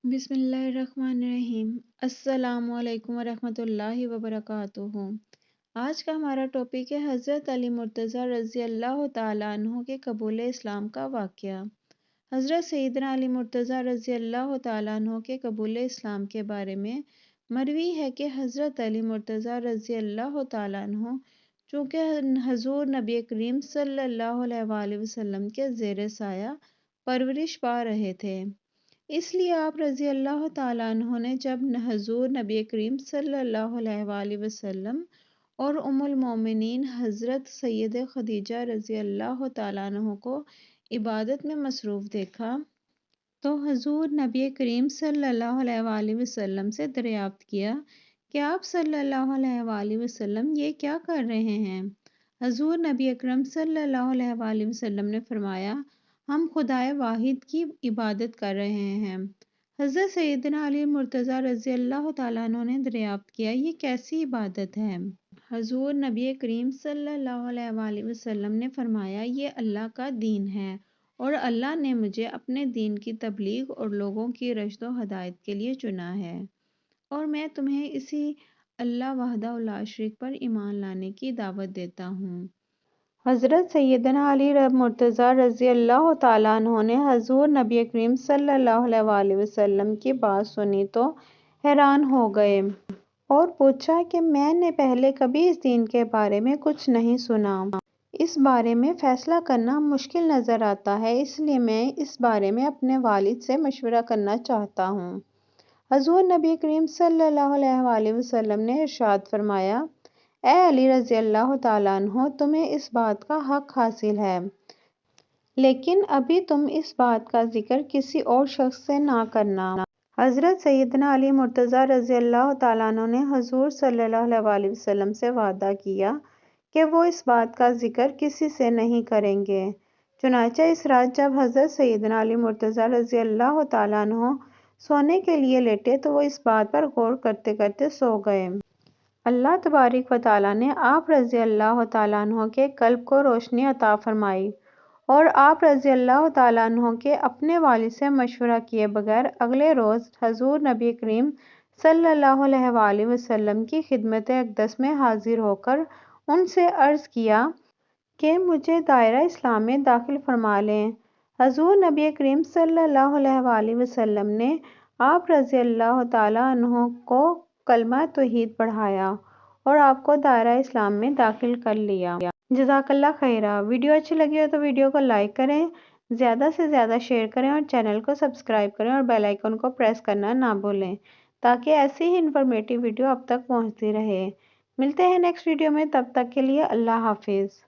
بسم اللہ الرحمن الرحیم۔ السلام علیکم ورحمۃ اللہ وبرکاتہ۔ آج کا ہمارا ٹاپک ہے حضرت علی مرتضیٰ رضی اللہ تعالیٰ عنہ کے قبول اسلام کا واقعہ۔ حضرت سیدنا علی مرتضیٰ رضی اللہ تعالیٰ عنہ کے قبول اسلام کے بارے میں مروی ہے کہ حضرت علی مرتضیٰ رضی اللہ تعالیٰ عنہ چونکہ حضور نبی کریم صلی اللہ علیہ وآلہ وسلم کے زیر سایہ پرورش پا رہے تھے، اس لیے آپ رضی اللہ تعالیٰ عنہ نے جب حضور نبی کریم صلی اللہ علیہ وآلہ وسلم اور ام المومنین حضرت سید خدیجہ رضی اللہ تعالیٰ عنہ کو عبادت میں مصروف دیکھا تو حضور نبی کریم صلی اللہ علیہ وآلہ وسلم سے دریافت کیا کہ آپ صلی اللہ علیہ وآلہ وسلم یہ کیا کر رہے ہیں؟ حضور نبی اکرم صلی اللہ علیہ وآلہ وسلم نے فرمایا، ہم خدائے واحد کی عبادت کر رہے ہیں۔ حضرت سیدنا علی مرتضیٰ رضی اللہ تعالیٰ عنہ نے دریافت کیا، یہ کیسی عبادت ہے؟ حضور نبی کریم صلی اللہ علیہ وآلہ وسلم نے فرمایا، یہ اللہ کا دین ہے اور اللہ نے مجھے اپنے دین کی تبلیغ اور لوگوں کی رشد و ہدایت کے لیے چنا ہے، اور میں تمہیں اسی اللہ وحدہ لا شریک پر ایمان لانے کی دعوت دیتا ہوں۔ حضرت سیدنا علی مرتضیٰ رضی اللہ تعالیٰ عنہ نے حضور نبی کریم صلی اللہ علیہ وآلہ وسلم کی بات سنی تو حیران ہو گئے اور پوچھا کہ میں نے پہلے کبھی اس دین کے بارے میں کچھ نہیں سنا۔ اس بارے میں فیصلہ کرنا مشکل نظر آتا ہے، اس لیے میں اس بارے میں اپنے والد سے مشورہ کرنا چاہتا ہوں۔ حضور نبی کریم صلی اللہ علیہ وآلہ وسلم نے ارشاد فرمایا، اے علی رضی اللہ تعالیٰ عنہ، تمہیں اس بات کا حق حاصل ہے، لیکن ابھی تم اس بات کا ذکر کسی اور شخص سے نہ کرنا۔ حضرت سیدنا علی مرتضیٰ رضی اللہ تعالیٰ عنہ نے حضور صلی اللہ علیہ وآلہ وسلم سے وعدہ کیا کہ وہ اس بات کا ذکر کسی سے نہیں کریں گے۔ چنانچہ اس رات جب حضرت سیدنا علی مرتضیٰ رضی اللہ تعالیٰ عنہ سونے کے لیے لیٹے تو وہ اس بات پر غور کرتے کرتے سو گئے۔ اللہ تبارک و تعالیٰ نے آپ رضی اللہ تعالیٰ عنہ کے قلب کو روشنی عطا فرمائی اور آپ رضی اللہ تعالیٰ عنہ کے اپنے والد سے مشورہ کیے بغیر اگلے روز حضور نبی کریم صلی اللہ علیہ وآلہ وسلم کی خدمت اقدس میں حاضر ہو کر ان سے عرض کیا کہ مجھے دائرہ اسلام میں داخل فرما لیں۔ حضور نبی کریم صلی اللہ علیہ وآلہ وسلم نے آپ رضی اللہ تعالیٰ عنہ کو کلمہ توحید پڑھایا اور آپ کو دائرہ اسلام میں داخل کر لیا۔ جزاک اللہ خیرہ۔ ویڈیو اچھی لگی ہو تو ویڈیو کو لائک کریں، زیادہ سے زیادہ شیئر کریں اور چینل کو سبسکرائب کریں اور بیل آئیکن کو پریس کرنا نہ بھولیں تاکہ ایسی ہی انفارمیٹیو ویڈیو اب تک پہنچتی رہے۔ ملتے ہیں نیکسٹ ویڈیو میں، تب تک کے لیے اللہ حافظ۔